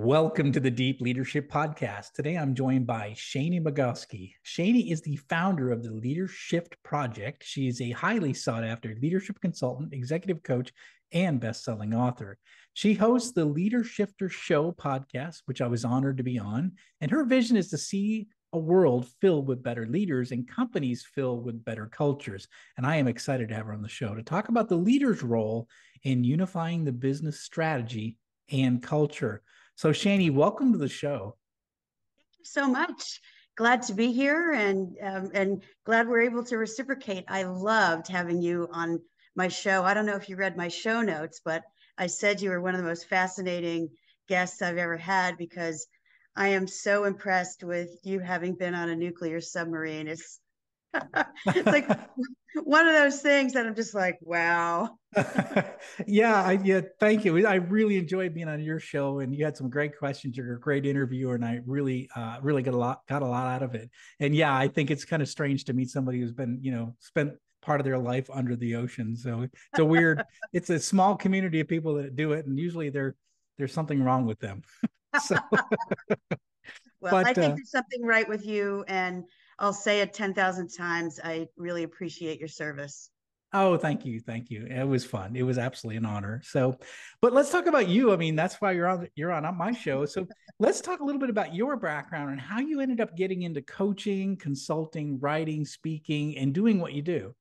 Welcome to the Deep Leadership Podcast. Today I'm joined by Shani Magowski. Shani is the founder of the Leadership Project. She is a highly sought after leadership consultant, executive coach, and best-selling author. She hosts the Leadershifter Show podcast, which I was honored to be on. And her vision is to see a world filled with better leaders and companies filled with better cultures. And I am excited to have her on the show to talk about the leader's role in unifying the business strategy and culture. So, Shani, welcome to the show. Thank you so much. Glad to be here and glad we're able to reciprocate. I loved having you on my show. I don't know if you read my show notes, but I said you were one of the most fascinating guests I've ever had because I am so impressed with you having been on a nuclear submarine. It's like one of those things that I'm just like, wow. Yeah, thank you. I really enjoyed being on your show, and you had some great questions. You're a great interviewer, and I really got a lot out of it. And yeah, I think it's kind of strange to meet somebody who's been, spent part of their life under the ocean. So it's a small community of people that do it, and usually there's something wrong with them. So, Well, I but think there's something right with you, and I'll say it 10,000 times. I really appreciate your service. Oh, thank you. It was fun. It was absolutely an honor. So, but let's talk about you. I mean, that's why you're on my show. So let's talk a little bit about your background and how you ended up getting into coaching, consulting, writing, speaking, and doing what you do.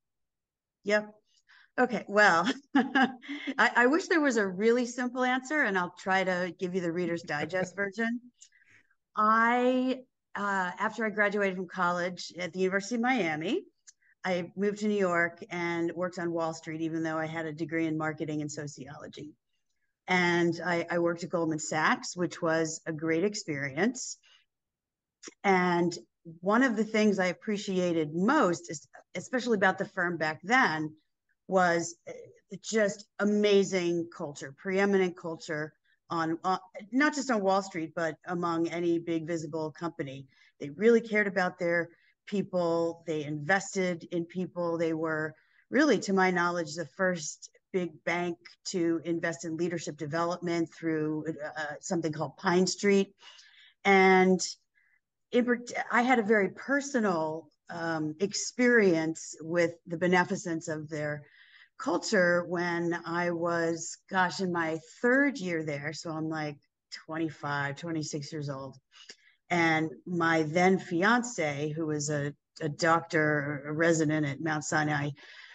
Yep. Okay. Well, I wish there was a really simple answer, and I'll try to give you the Reader's Digest version. After I graduated from college at the University of Miami, I moved to New York and worked on Wall Street, even though I had a degree in marketing and sociology. And I worked at Goldman Sachs, which was a great experience. And one of the things I appreciated most, especially about the firm back then, was just amazing culture, preeminent culture on not just on Wall Street, but among any big visible company. They really cared about their people. They invested in people. They were really, to my knowledge, the first big bank to invest in leadership development through something called Pine Street. And I had a very personal experience with the beneficence of their culture when I was, gosh, in my third year there. So I'm like 25, 26 years old. And my then fiance, who was a doctor, a resident at Mount Sinai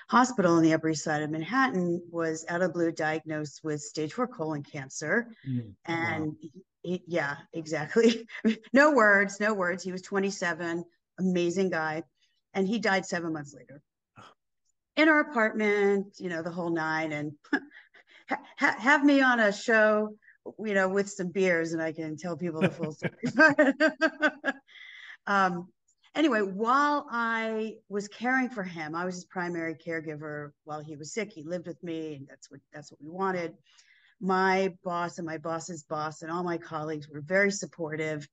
Hospital on the Upper East Side of Manhattan, was out of blue diagnosed with stage 4 colon cancer. Wow. And yeah, exactly. No words, no words. He was 27, amazing guy. And he died 7 months later in our apartment, the whole nine. And have me on a show, with some beers and I can tell people the full story. um, anyway, while I was caring for him, I was his primary caregiver while he was sick. He lived with me, and that's what we wanted. My boss and my boss's boss and all my colleagues were very supportive.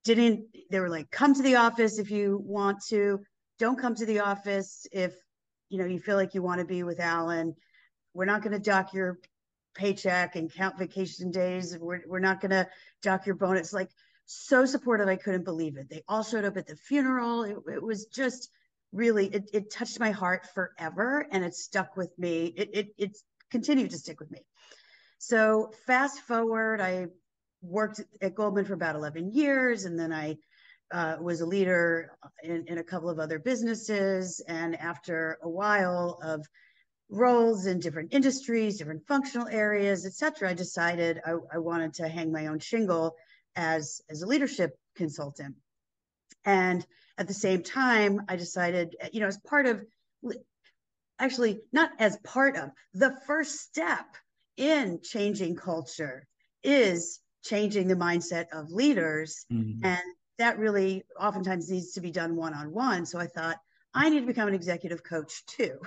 They were like, come to the office if you want to. Don't come to the office if you feel like you want to be with Alan. We're not going to dock your paycheck and count vacation days. We're not going to dock your bonus. Like, so supportive. I couldn't believe it. They all showed up at the funeral. It was just really, it touched my heart forever, and it stuck with me. It continued to stick with me. So fast forward, I worked at Goldman for about 11 years, and then I was a leader in a couple of other businesses. And after a while of roles in different industries, different functional areas, et cetera, I decided I wanted to hang my own shingle as a leadership consultant. And at the same time, I decided, as part of, actually not as part of, the first step in changing culture is changing the mindset of leaders. Mhm. And that really oftentimes needs to be done one-on-one. So I thought, I need to become an executive coach too.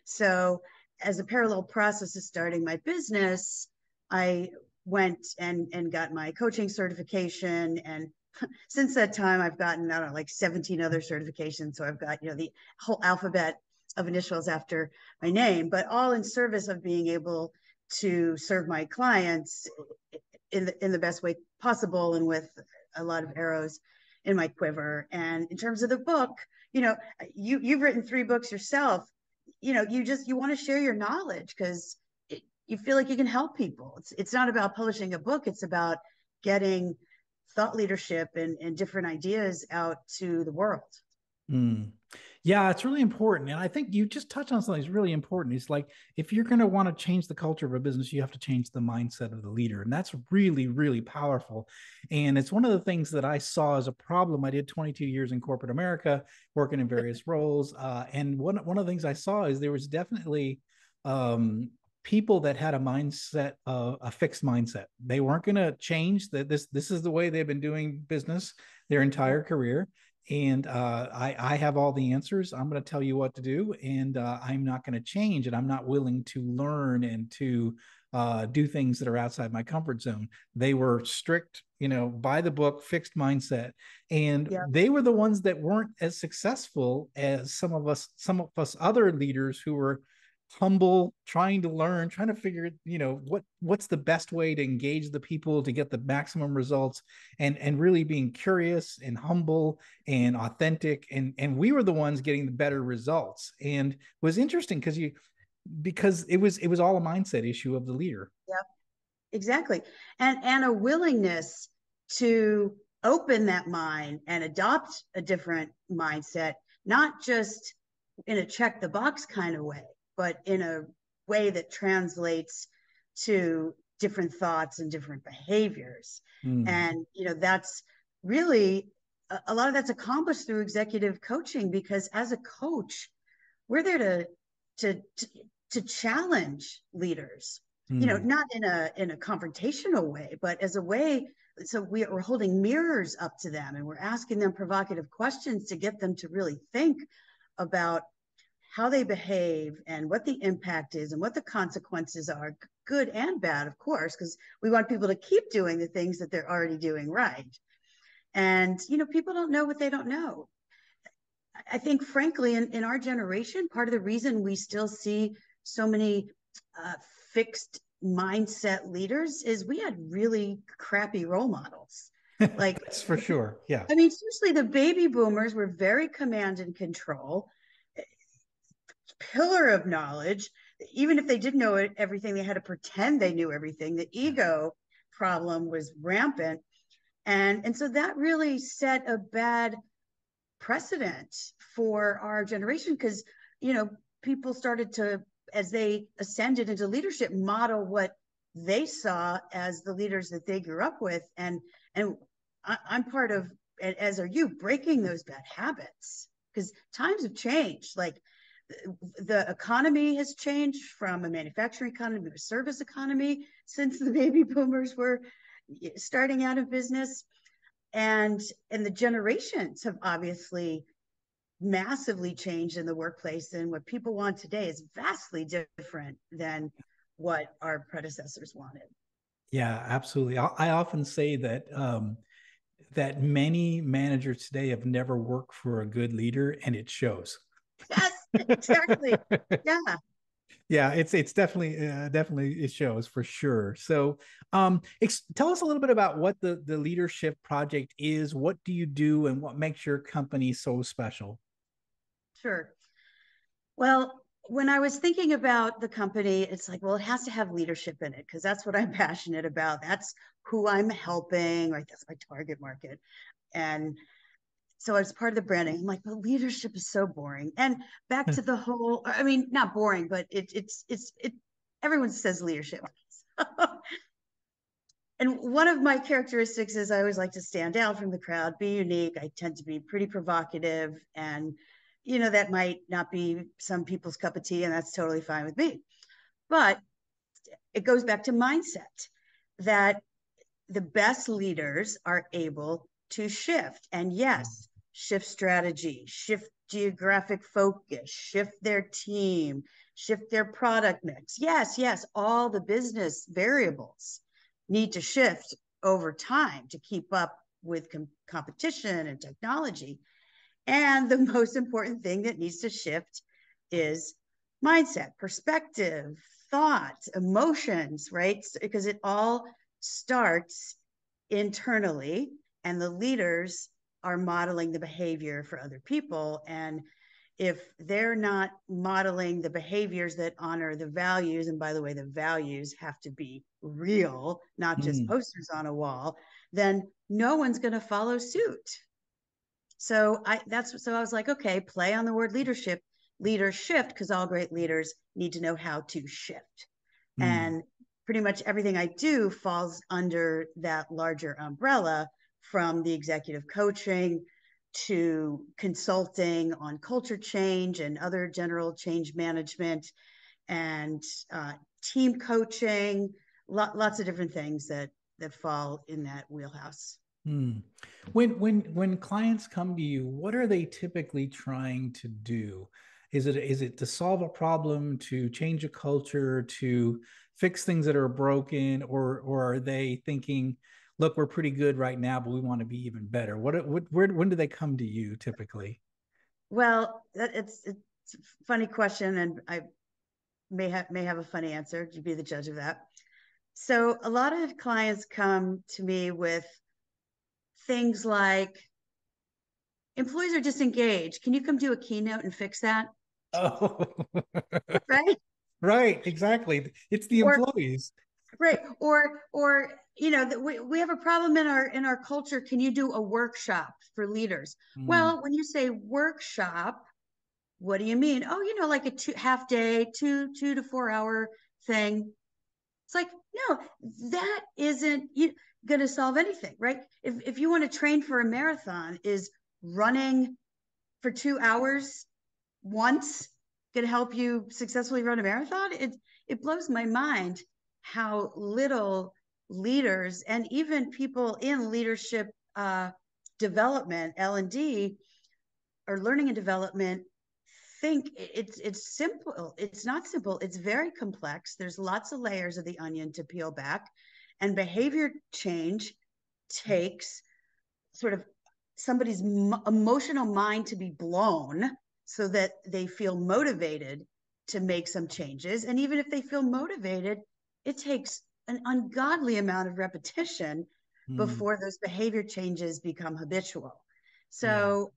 So as a parallel process of starting my business, I went and got my coaching certification. And since that time, I've gotten, I don't know, like 17 other certifications. So I've got, the whole alphabet of initials after my name, but all in service of being able to serve my clients in the best way possible and with a lot of arrows in my quiver. And in terms of the book, you've written 3 books yourself. You want to share your knowledge because you feel like you can help people. It's not about publishing a book. It's about getting thought leadership and different ideas out to the world. Mm. Yeah, it's really important. And I think you just touched on something that's really important. It's like, if you're going to want to change the culture of a business, you have to change the mindset of the leader. And that's really, really powerful. And it's one of the things that I saw as a problem. I did 22 years in corporate America, working in various roles. And one of the things I saw is there was definitely people that had a fixed mindset. They weren't going to change that. This is the way they've been doing business their entire career. And I have all the answers. I'm going to tell you what to do, and I'm not going to change. And I'm not willing to learn and to do things that are outside my comfort zone. They were strict, by the book, fixed mindset, and they were the ones that weren't as successful as some of us other leaders who were humble, trying to learn, trying to figure, what's the best way to engage the people to get the maximum results, and really being curious and humble and authentic. And we were the ones getting the better results. And it was interesting because it was all a mindset issue of the leader. Yeah, exactly. And a willingness to open that mind and adopt a different mindset, not just in a check the box kind of way, but in a way that translates to different thoughts and different behaviors. And, that's really a lot of that's accomplished through executive coaching, because as a coach, we're there to challenge leaders, not in a confrontational way, but as a way. So we're holding mirrors up to them and we're asking them provocative questions to get them to really think about how they behave and what the impact is and what the consequences are, good and bad, of course, because we want people to keep doing the things that they're already doing right. And, people don't know what they don't know. I think, frankly, in our generation, part of the reason we still see so many fixed mindset leaders is we had really crappy role models. Like, that's for sure. Yeah. I mean, seriously, the baby boomers were very command and control, pillar of knowledge. Even if they didn't know everything, they had to pretend they knew everything. The ego problem was rampant. And so that really set a bad precedent for our generation, because, people started to, as they ascended into leadership, model what they saw as the leaders that they grew up with. And I'm part of, as are you, breaking those bad habits, because times have changed. Like, the economy has changed from a manufacturing economy to a service economy since the baby boomers were starting out of business. And the generations have obviously massively changed in the workplace, and what people want today is vastly different than what our predecessors wanted. Yeah, absolutely. I often say that that many managers today have never worked for a good leader, and it shows. Yes, exactly. Yeah. Yeah, it's definitely it shows for sure. So tell us a little bit about what the leadership project is. What do you do, and what makes your company so special? Sure. Well, when I was thinking about the company, it's like, well, it has to have leadership in it, because that's what I'm passionate about. That's who I'm helping, right? That's my target market. And so as part of the branding, I'm like, well, leadership is so boring. And back to the whole, I mean, not boring, but it's everyone says leadership. And one of my characteristics is I always like to stand out from the crowd, be unique. I tend to be pretty provocative, and that might not be some people's cup of tea, and that's totally fine with me. But it goes back to mindset, that the best leaders are able to shift. And yes, shift strategy, shift geographic focus, shift their team, shift their product mix. Yes, all the business variables need to shift over time to keep up with competition and technology. And the most important thing that needs to shift is mindset, perspective, thought, emotions, right? Because it all starts internally, and the leaders are modeling the behavior for other people. And if they're not modeling the behaviors that honor the values, and by the way, the values have to be real, not just posters on a wall, then no one's going to follow suit. So I was like, okay, play on the word leadership, leader shift, because all great leaders need to know how to shift. And pretty much everything I do falls under that larger umbrella, from the executive coaching to consulting on culture change and other general change management, and team coaching, lots of different things that fall in that wheelhouse. When clients come to you, what are they typically trying to do? Is it to solve a problem, to change a culture, to fix things that are broken, or are they thinking, look, we're pretty good right now, but we want to be even better? When do they come to you typically? Well, it's a funny question, and I may have a funny answer. You be the judge of that. So a lot of clients come to me with things like, employees are disengaged. Can you come do a keynote and fix that? Oh, right. Right, exactly. It's the employees. Right. Or we have a problem in our culture. Can you do a workshop for leaders? Well, when you say workshop, what do you mean? Oh, like a half day, 2 to 4 hour thing. It's like, no, that isn't going to solve anything, right? If you want to train for a marathon, is running for 2 hours once going to help you successfully run a marathon? It blows my mind how little leaders and even people in leadership development, L&D, or learning and development, think it's simple. It's not simple. It's very complex. There's lots of layers of the onion to peel back, and behavior change takes sort of somebody's emotional mind to be blown so that they feel motivated to make some changes. And even if they feel motivated, it takes an ungodly amount of repetition before those behavior changes become habitual. So,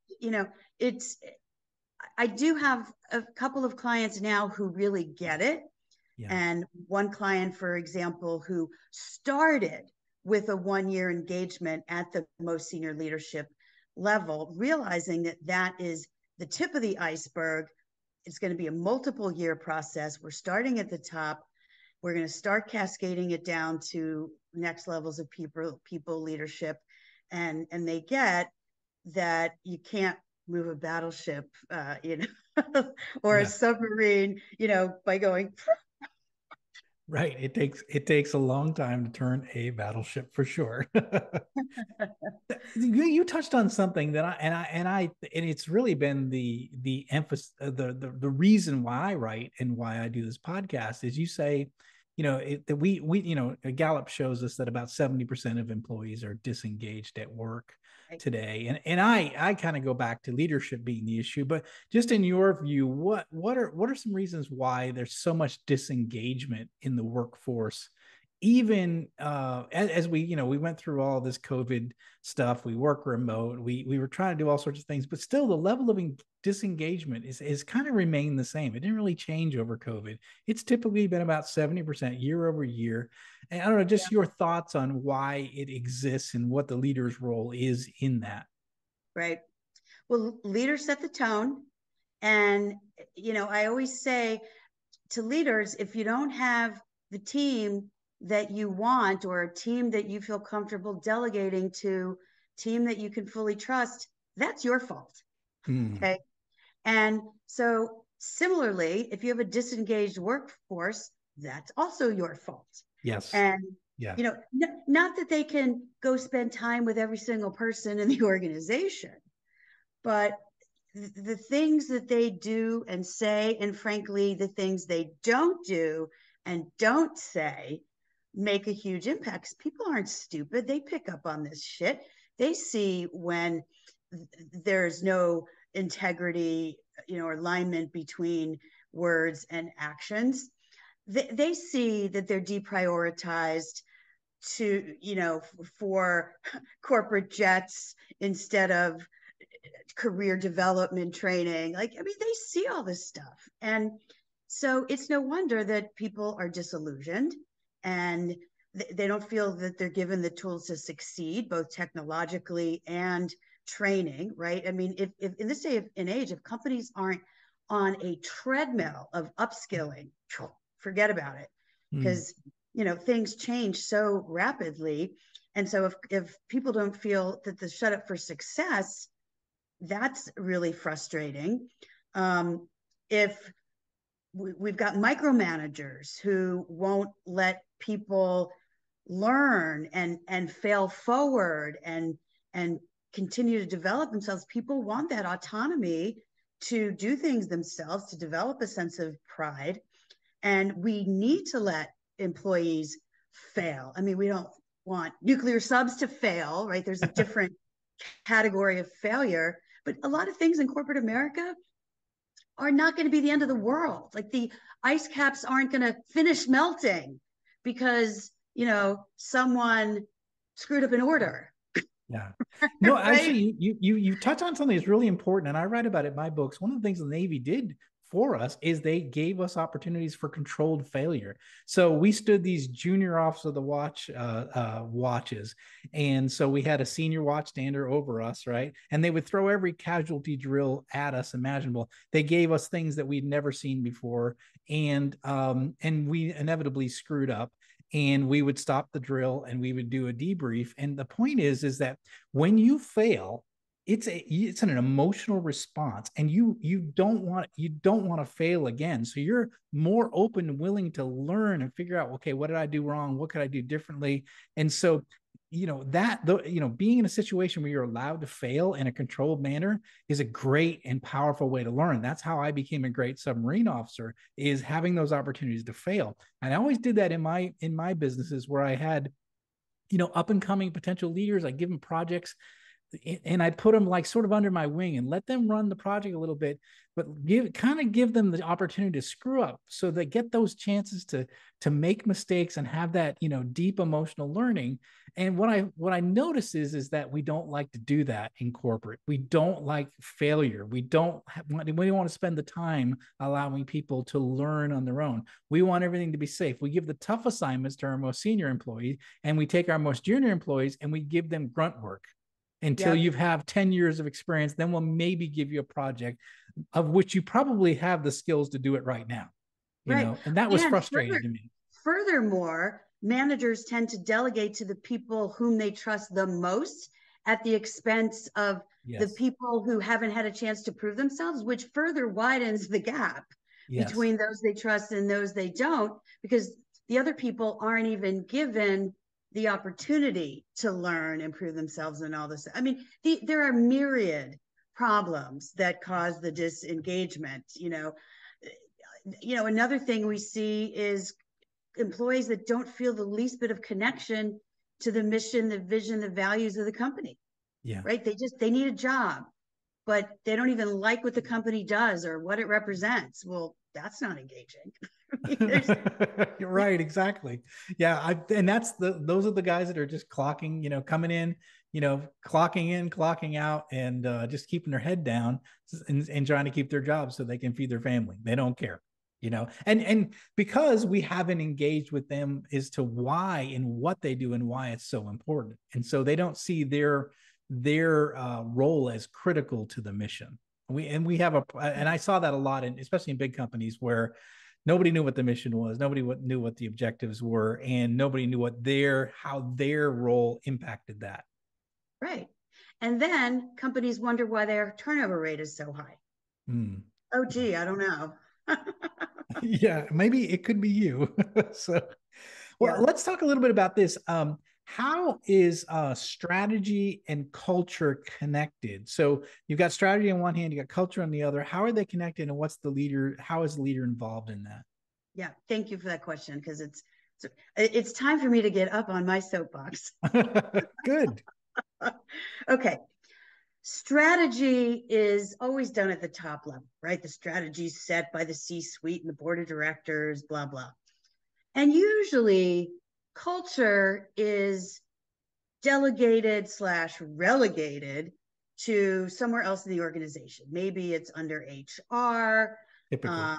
I do have a couple of clients now who really get it. Yeah. And one client, for example, who started with a 1-year engagement at the most senior leadership level, realizing that that is the tip of the iceberg. It's going to be a multiple year process. We're starting at the top. We're going to start cascading it down to next levels of people leadership. And they get that you can't move a battleship, or a submarine, by going. Right. It takes a long time to turn a battleship, for sure. You touched on something that and it's really been the emphasis, the reason why I write and why I do this podcast is, you say, that we Gallup shows us that about 70% of employees are disengaged at work today, and I kind of go back to leadership being the issue. But just in your view, what are some reasons why there's so much disengagement in the workforce? Even as we went through all this COVID stuff, we work remote, we were trying to do all sorts of things, but still the level of disengagement is kind of remained the same. It didn't really change over COVID. It's typically been about 70% year over year. And I don't know, just your thoughts on why it exists and what the leader's role is in that. Right. Well, leaders set the tone. And, I always say to leaders, if you don't have the team that you want, or a team that you feel comfortable delegating to, team that you can fully trust, that's your fault. Okay. And so similarly, if you have a disengaged workforce, that's also your fault. Yes. And, not that they can go spend time with every single person in the organization, but the things that they do and say, and frankly, the things they don't do and don't say, make a huge impact. People aren't stupid. They pick up on this shit. They see when there's no integrity, or alignment between words and actions. They see that they're deprioritized. to, for corporate jets instead of career development training. Like, I mean, they see all this stuff. And so it's no wonder that people are disillusioned and they don't feel that they're given the tools to succeed, both technologically and training, right? I mean, if in this day and age, if companies aren't on a treadmill of upskilling, forget about it. Because, things change so rapidly. And so if people don't feel that the shut up for success, that's really frustrating. If we've got micromanagers who won't let people learn and fail forward and continue to develop themselves, people want that autonomy to do things themselves, to develop a sense of pride. And we need to let employees fail. I mean, we don't want nuclear subs to fail, right? There's a different category of failure, but a lot of things in corporate America are not going to be the end of the world. Like the ice caps aren't going to finish melting because, someone screwed up an order. Yeah. No, Right? actually, you touch on something that's really important, and I write about it in my books. One of the things the Navy did for us is they gave us opportunities for controlled failure. So we stood these junior officer of the watch watches, and so we had a senior watchstander over us, right? And they would throw every casualty drill at us imaginable. They gave us things that we'd never seen before, and we inevitably screwed up. And we would stop the drill and we would do a debrief. And the point is that when you fail, it's an emotional response, and you don't want to fail again. So you're more open and willing to learn and figure out, okay, what did I do wrong? What could I do differently? And so being in a situation where you're allowed to fail in a controlled manner is a great and powerful way to learn. That's how I became a great submarine officer, is having those opportunities to fail. And I always did that in my businesses where I had, up and coming potential leaders. I give them projects and I put them like sort of under my wing and let them run the project a little bit, but give them the opportunity to screw up so they get those chances to make mistakes and have that, deep emotional learning. And what I notice is that we don't like to do that in corporate. We don't like failure. We don't want to spend the time allowing people to learn on their own. We want everything to be safe. We give the tough assignments to our most senior employees, and we take our most junior employees and we give them grunt work until you have 10 years of experience. Then we'll maybe give you a project of which you probably have the skills to do it right now. And that was frustrating to me. Furthermore, managers tend to delegate to the people whom they trust the most at the expense of the people who haven't had a chance to prove themselves, which further widens the gap between those they trust and those they don't, because the other people aren't even given the opportunity to learn and prove themselves and all this. I mean, there are myriad problems that cause the disengagement. Another thing we see is employees that don't feel the least bit of connection to the mission, the vision, the values of the company. Yeah. Right. They need a job, but they don't even like what the company does or what it represents. Well, that's not engaging. You're right. Exactly. Yeah. And those are the guys that are just clocking, coming in, clocking in, clocking out, and just keeping their head down and trying to keep their jobs so they can feed their family. They don't care, and because we haven't engaged with them as to why and what they do and why it's so important. And so they don't see their role as critical to the mission. And I saw that a lot especially in big companies where nobody knew what the mission was. Nobody knew what the objectives were, and nobody knew how their role impacted that. Right. And then companies wonder why their turnover rate is so high. Oh, gee, I don't know. Yeah, maybe it could be you. Let's talk a little bit about this. How is strategy and culture connected? So you've got strategy on one hand, you got culture on the other. How are they connected, and how is the leader involved in that? Yeah, thank you for that question, because it's time for me to get up on my soapbox. Good. Okay. Strategy is always done at the top level, right? The strategy is set by the C-suite and the board of directors, blah, blah. And usually culture is delegated slash relegated to somewhere else in the organization. Maybe it's under HR. Typically.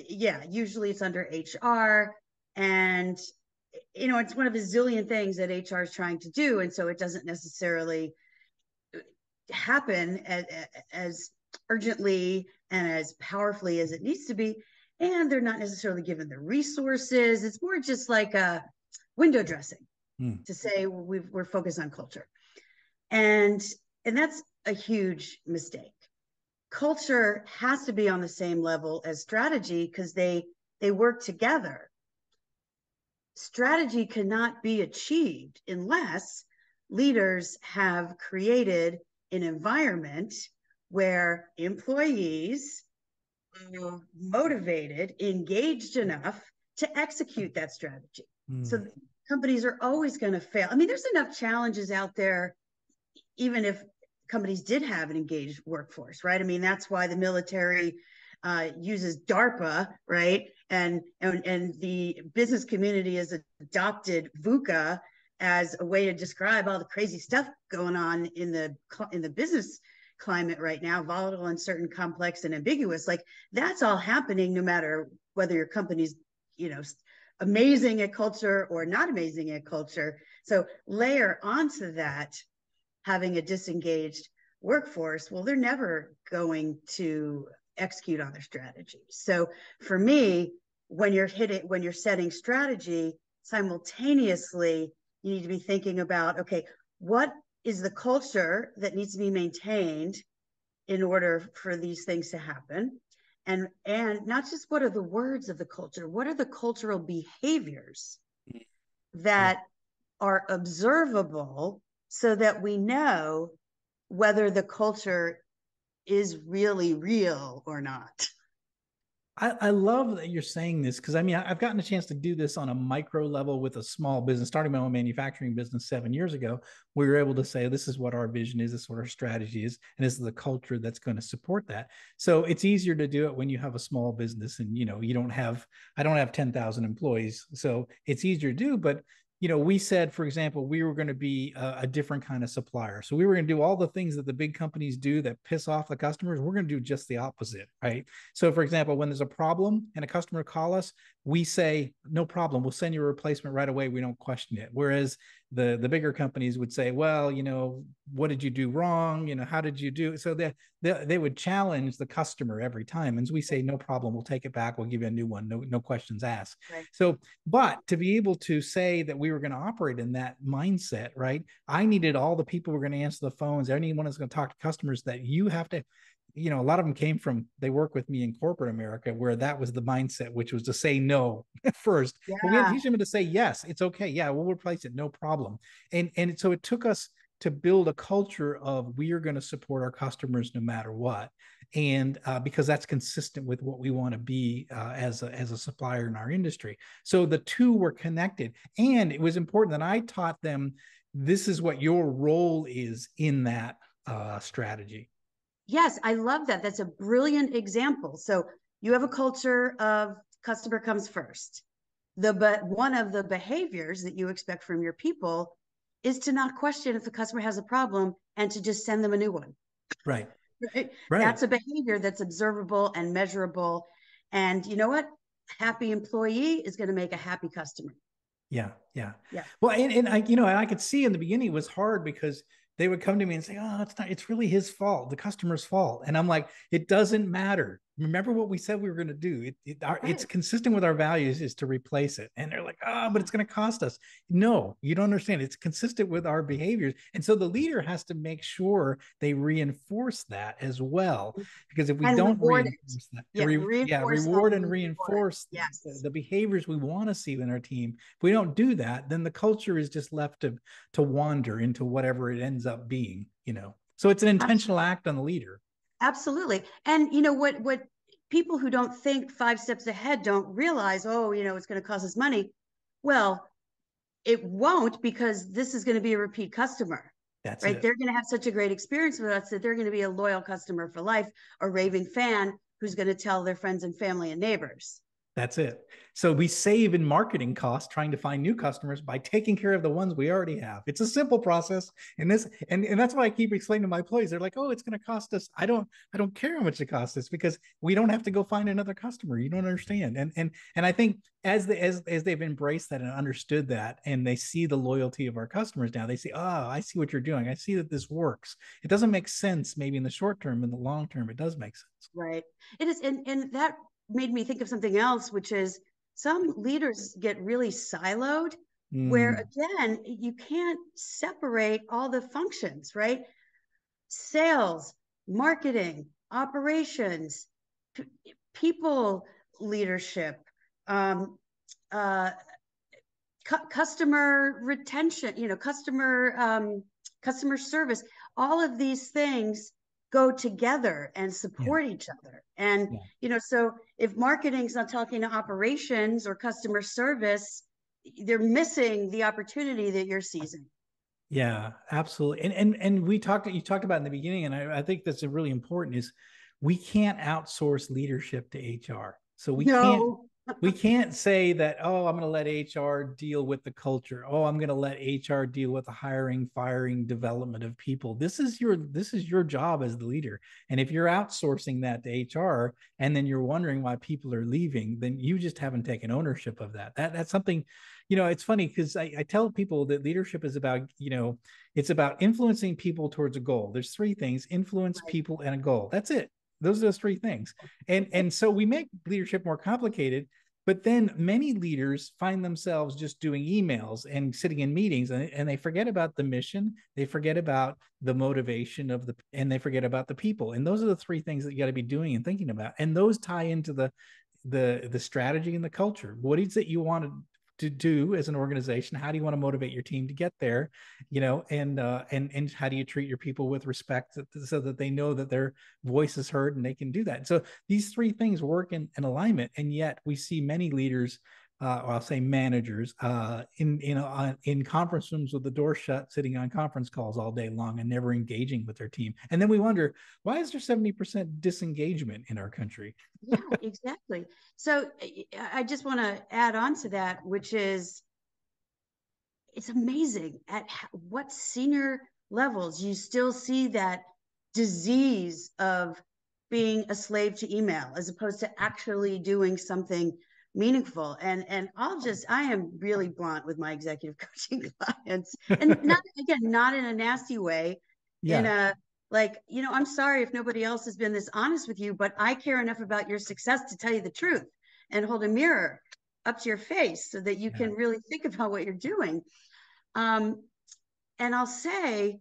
Yeah, usually it's under HR. And, it's one of a zillion things that HR is trying to do. And so it doesn't necessarily happen as urgently and as powerfully as it needs to be. And they're not necessarily given the resources. It's more just like a window dressing to say we're focused on culture. And that's a huge mistake. Culture has to be on the same level as strategy because they work together. Strategy cannot be achieved unless leaders have created an environment where employees are motivated, engaged enough to execute that strategy. So companies are always going to fail. I mean, there's enough challenges out there, even if companies did have an engaged workforce, right? I mean, that's why the military uses DARPA, right? And the business community has adopted VUCA as a way to describe all the crazy stuff going on in the business climate right now, volatile, uncertain, complex, and ambiguous. Like that's all happening no matter whether your company's, amazing at culture or not amazing at culture. So layer onto that having a disengaged workforce, well, they're never going to execute on their strategy. So for me, when you're setting strategy, simultaneously, you need to be thinking about, okay, what is the culture that needs to be maintained in order for these things to happen? And not just what are the words of the culture, what are the cultural behaviors that are observable so that we know whether the culture is really real or not. I love that you're saying this because I mean, I've gotten a chance to do this on a micro level with a small business, starting my own manufacturing business 7 years ago. We were able to say, this is what our vision is, this is what our strategy is, and this is the culture that's going to support that. So it's easier to do it when you have a small business and, I don't have 10,000 employees. So it's easier to do, but we said, for example, we were going to be a different kind of supplier. So we were going to do all the things that the big companies do that piss off the customers. We're going to do just the opposite, right? So for example, when there's a problem and a customer calls us, we say, no problem, we'll send you a replacement right away. We don't question it. Whereas the bigger companies would say, well, what did you do wrong? How did you do? So they would challenge the customer every time. And we say, no problem, we'll take it back. We'll give you a new one. No questions asked. Right. So, but to be able to say that we were going to operate in that mindset, right? I needed all the people who were going to answer the phones. Anyone that's going to talk to customers, that you have to, a lot of them came from, they work with me in corporate America where that was the mindset, which was to say no first. Yeah. But we had to teach them to say, yes, it's okay. Yeah, we'll replace it. No problem. And so it took us to build a culture of we are going to support our customers no matter what. And because that's consistent with what we want to be as a supplier in our industry. So the two were connected. And it was important that I taught them, this is what your role is in that strategy. Yes, I love that. That's a brilliant example. So you have a culture of customer comes first. But one of the behaviors that you expect from your people is to not question if the customer has a problem and to just send them a new one. Right. Right. That's a behavior that's observable and measurable. And you know what? Happy employee is going to make a happy customer. Yeah. Well, and I could see in the beginning it was hard because they would come to me and say, oh, it's really his fault, the customer's fault. And I'm like, it doesn't matter. Remember what we said we were going to do. It's consistent with our values is to replace it. And they're like, but it's going to cost us. No, you don't understand. It's consistent with our behaviors. And so the leader has to make sure they reinforce that as well. Because if we don't reinforce that, reward and reinforce the behaviors we want to see in our team. If we don't do that, then the culture is just left to wander into whatever it ends up being, So it's an intentional act on the leader. Absolutely. And what people who don't think 5 steps ahead don't realize, it's going to cost us money. Well, it won't, because this is going to be a repeat customer. That's right. It. They're going to have such a great experience with us that they're going to be a loyal customer for life, a raving fan who's going to tell their friends and family and neighbors. That's it. So we save in marketing costs trying to find new customers by taking care of the ones we already have. It's a simple process. And that's why I keep explaining to my employees. They're like, oh, it's going to cost us. I don't care how much it costs us because we don't have to go find another customer. You don't understand. And I think as they've embraced that and understood that, and they see the loyalty of our customers now, they say, oh, I see what you're doing. I see that this works. It doesn't make sense maybe in the short term. In the long term, it does make sense. Right. It is. And that made me think of something else, which is some leaders get really siloed, where again, you can't separate all the functions, right? Sales, marketing, operations, people leadership, customer retention, customer service. All of these things go together and support each other. And so if marketing's not talking to operations or customer service, they're missing the opportunity that you're seizing. Yeah, absolutely. And you talked about in the beginning, and I think that's really important, is we can't outsource leadership to HR. So we can't say that, oh, I'm going to let HR deal with the culture. Oh, I'm going to let HR deal with the hiring, firing, development of people. This is your job as the leader. And if you're outsourcing that to HR and then you're wondering why people are leaving, then you just haven't taken ownership of that. That's something, it's funny because I tell people that leadership is about, it's about influencing people towards a goal. There's three things: influence, people, and a goal. That's it. Those are those three things. And so we make leadership more complicated, but then many leaders find themselves just doing emails and sitting in meetings, and they forget about the mission, they forget about the motivation and they forget about the people. And those are the three things that you got to be doing and thinking about. And those tie into the strategy and the culture. What is it you want to do as an organization? How do you want to motivate your team to get there? And how do you treat your people with respect so that they know that their voice is heard and they can do that? So these three things work in alignment, and yet we see many leaders, or I'll say managers, in conference rooms with the door shut, sitting on conference calls all day long and never engaging with their team. And then we wonder, why is there 70% disengagement in our country? Yeah, exactly. So I just want to add on to that, which is it's amazing at what senior levels you still see that disease of being a slave to email as opposed to actually doing something meaningful. And I am really blunt with my executive coaching clients, and not in a nasty way, in a like, I'm sorry if nobody else has been this honest with you, but I care enough about your success to tell you the truth and hold a mirror up to your face so that you can really think about what you're doing. And I'll say,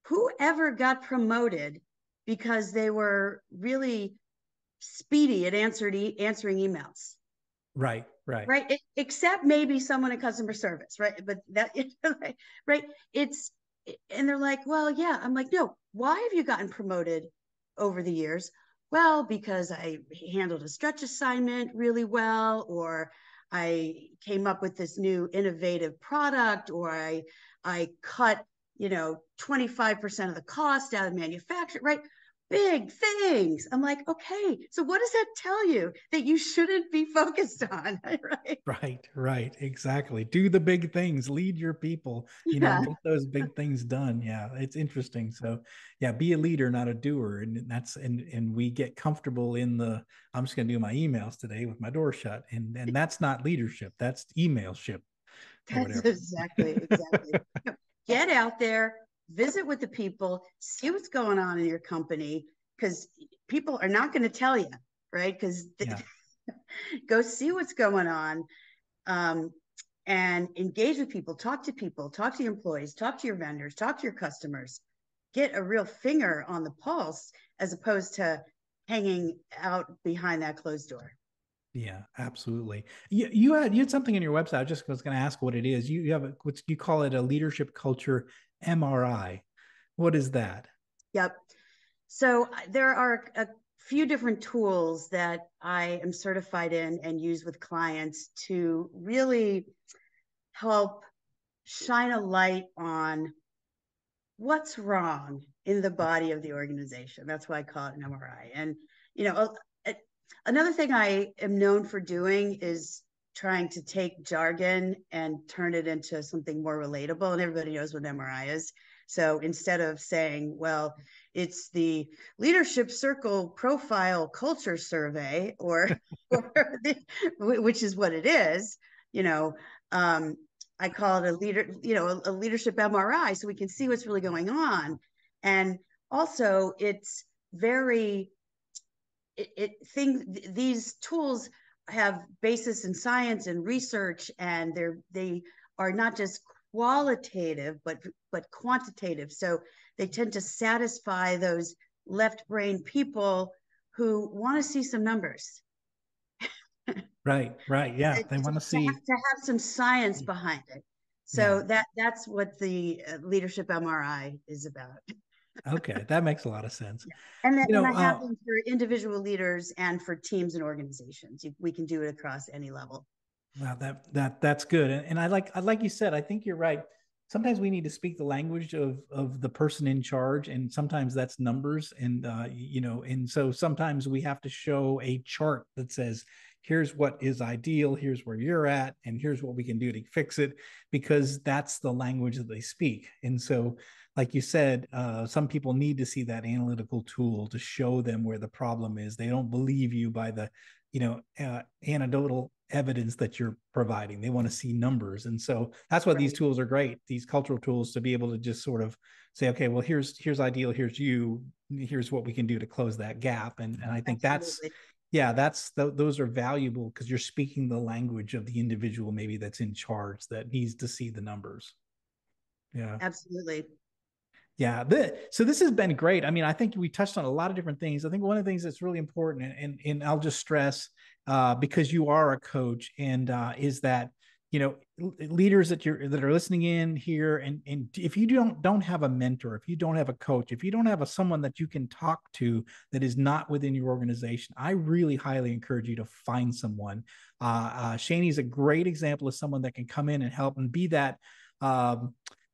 whoever got promoted because they were really speedy at answering emails. Right. Except maybe someone in customer service, right? But that, right? And they're like, well, yeah. I'm like, no, why have you gotten promoted over the years? Well, because I handled a stretch assignment really well, or I came up with this new innovative product, or I cut, 25% of the cost out of manufacture, right? Big things. I'm like, okay, so what does that tell you? That you shouldn't be focused on, right? Right. Exactly. Do the big things, lead your people, get those big things done. Yeah. It's interesting. So yeah, be a leader, not a doer. And we get comfortable in I'm just going to do my emails today with my door shut. And that's not leadership. That's email ship. That's exactly. Get out there, visit with the people, see what's going on in your company, because people are not going to tell you, right? Because go see what's going on, and engage with people, talk to your employees, talk to your vendors, talk to your customers, get a real finger on the pulse as opposed to hanging out behind that closed door. Yeah, absolutely. You had something in your website. I just was going to ask what it is. You have what you call it, a leadership culture MRI. What is that? Yep. So there are a few different tools that I am certified in and use with clients to really help shine a light on what's wrong in the body of the organization. That's why I call it an MRI. And, Another thing I am known for doing is trying to take jargon and turn it into something more relatable. And everybody knows what MRI is. So instead of saying, well, it's the Leadership Circle Profile Culture Survey, which is what it is, I call it a leadership MRI, so we can see what's really going on. And also, it's very these tools have basis in science and research, and they are not just qualitative but quantitative. So they tend to satisfy those left brain people who want to see some numbers. Right. Yeah, they want to see to have some science behind it. So that's what the leadership MRI is about. Okay, that makes a lot of sense. And I have them for individual leaders and for teams and organizations. We can do it across any level. Wow, that's good. And I like you said, I think you're right. Sometimes we need to speak the language of the person in charge, and sometimes that's numbers. And and so sometimes we have to show a chart that says, here's what is ideal, here's where you're at, and here's what we can do to fix it, because that's the language that they speak. And so, like you said, some people need to see that analytical tool to show them where the problem is. They don't believe you by the anecdotal evidence that you're providing. They want to see numbers. And so that's why these tools are great, these cultural tools, to be able to just sort of say, okay, well, here's ideal, here's what we can do to close that gap. And I think those are valuable, because you're speaking the language of the individual maybe that's in charge, that needs to see the numbers. Yeah, absolutely. Yeah. So this has been great. I mean, I think we touched on a lot of different things. I think one of the things that's really important, and I'll just stress, because you are a coach, and is that, leaders that are listening in here, and if you don't have a mentor, if you don't have a coach, if you don't have someone that you can talk to that is not within your organization, I really highly encourage you to find someone. Shani's a great example of someone that can come in and help and be that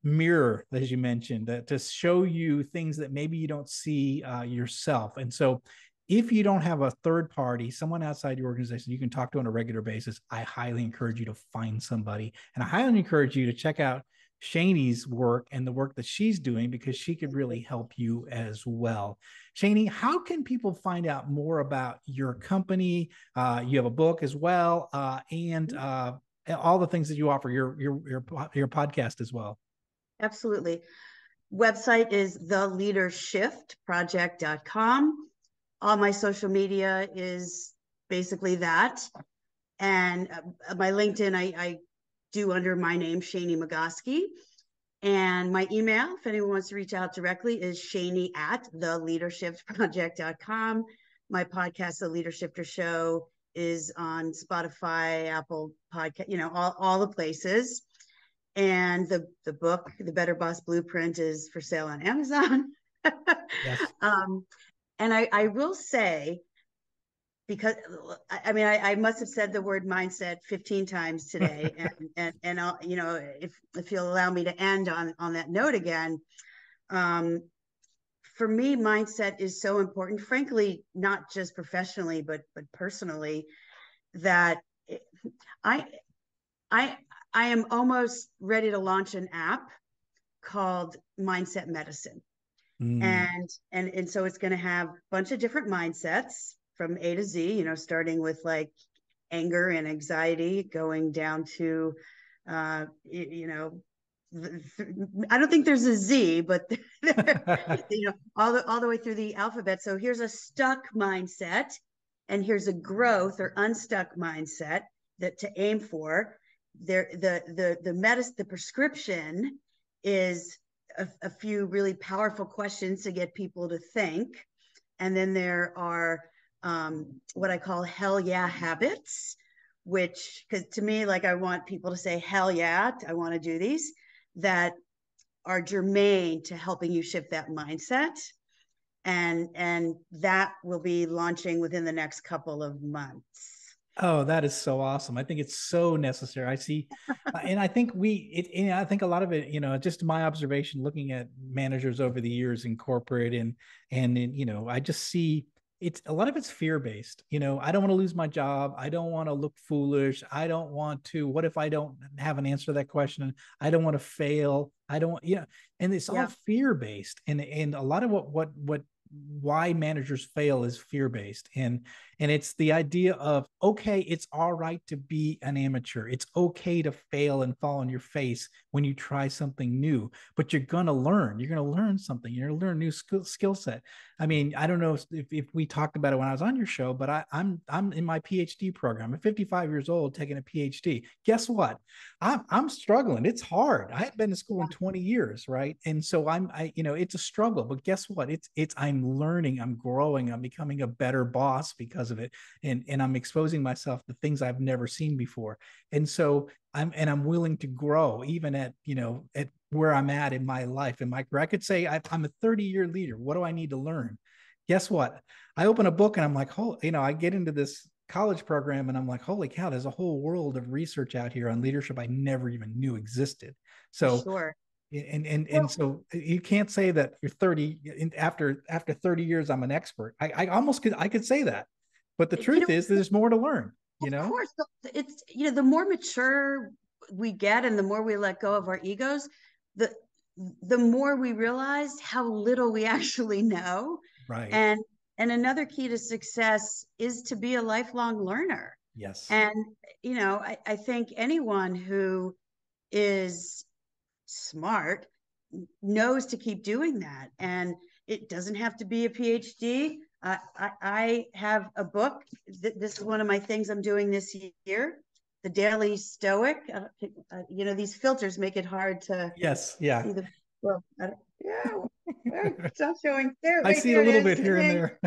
mirror, as you mentioned, to show you things that maybe you don't see yourself. And so if you don't have a third party, someone outside your organization you can talk to on a regular basis, I highly encourage you to find somebody. And I highly encourage you to check out Shani's work and the work that she's doing, because she could really help you as well. Shani, how can people find out more about your company? You have a book as well, and all the things that you offer, your podcast as well. Absolutely. Website is theleadershiftproject.com. All my social media is basically that. And my LinkedIn, I do under my name, Shani Magoski. And my email, if anyone wants to reach out directly, is shani@theleadershiftproject.com. My podcast, The Leadershifter Show, is on Spotify, Apple Podcast, all the places. And the book, The Better Boss Blueprint, is for sale on Amazon. Yes. And I will say, because I must have said the word mindset 15 times today, and I'll, if you'll allow me to end on that note again, for me, mindset is so important, frankly, not just professionally, but personally, that I am almost ready to launch an app called Mindset Medicine. And so it's going to have a bunch of different mindsets from A to Z, starting with like anger and anxiety, going down to, I don't think there's a Z, but all the way through the alphabet. So here's a stuck mindset, and here's a growth or unstuck mindset that to aim for. The prescription is a few really powerful questions to get people to think. And then there are what I call hell yeah habits, which, because to me, like, I want people to say, hell yeah, I want to do these, that are germane to helping you shift that mindset. And that will be launching within the next couple of months. Oh, that is so awesome. I think it's so necessary. I see. And I think I think a lot of it, just my observation, looking at managers over the years in corporate and I just see it's a lot of it's fear-based. I don't want to lose my job. I don't want to look foolish. I don't want to, what if I don't have an answer to that question? I don't want to fail. I don't, and it's all Yeah. fear-based. And a lot of why managers fail is fear-based. And it's the idea of, okay, it's all right to be an amateur. It's okay to fail and fall on your face when you try something new, but you're going to learn. You're going to learn something. You're going to learn a new skill set. I mean, I don't know if we talked about it when I was on your show, but I'm in my PhD program. I'm 55 years old taking a PhD. Guess what? I'm struggling. It's hard. I haven't been to school in 20 years, right? And so it's a struggle. But guess what? I'm learning. I'm growing. I'm becoming a better boss because of it, and I'm exposing myself to things I've never seen before. And so I'm willing to grow even at where I'm at in my life. In my career, I could say I'm a 30-year leader. What do I need to learn? Guess what? I open a book and I'm like, I get into this college program and I'm like, holy cow, there's a whole world of research out here on leadership I never even knew existed. So Sure. and so you can't say that you're 30 after 30 years I'm an expert. I could say that, but the truth is there's more to learn. Of course, it's the more mature we get and the more we let go of our egos, the more we realize how little we actually know. Right. And another key to success is to be a lifelong learner. Yes. And I think anyone who is smart knows to keep doing that, and it doesn't have to be a PhD. I have a book. This is one of my things I'm doing this year, the Daily Stoic. These filters make it hard to yes, yeah. see the, well, it's not showing there. I see a little bit here and there.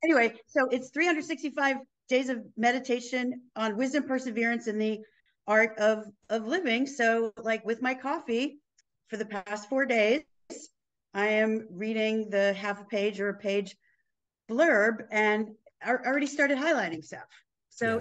Anyway, so it's 365 days of meditation on wisdom, perseverance, and the art of living. So like with my coffee for the past 4 days, I am reading the half a page or a page blurb and I already started highlighting stuff. So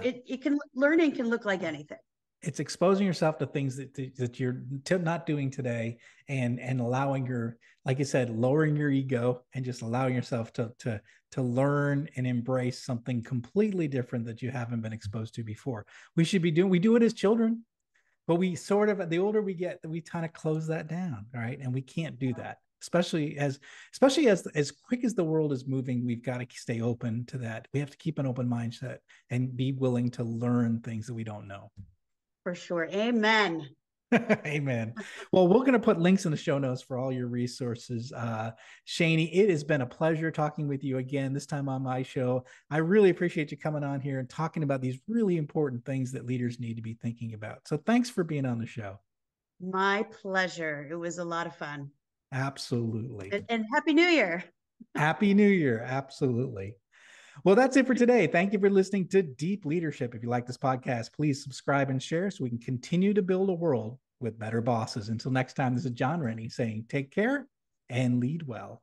learning can look like anything. It's exposing yourself to things that you're not doing today, and allowing like you said, lowering your ego and just allowing yourself to learn and embrace something completely different that you haven't been exposed to before. We do it as children, but we sort of, the older we get, we kind of close that down, right? And we can't do that, especially as quick as the world is moving. We've got to stay open to that. We have to keep an open mindset and be willing to learn things that we don't know. For sure. Amen. Amen. Well, we're going to put links in the show notes for all your resources. Shani, it has been a pleasure talking with you again, this time on my show. I really appreciate you coming on here and talking about these really important things that leaders need to be thinking about. So thanks for being on the show. My pleasure. It was a lot of fun. Absolutely. And Happy New Year. Happy New Year. Absolutely. Well, that's it for today. Thank you for listening to Deep Leadership. If you like this podcast, please subscribe and share so we can continue to build a world with better bosses. Until next time, this is John Rennie saying take care and lead well.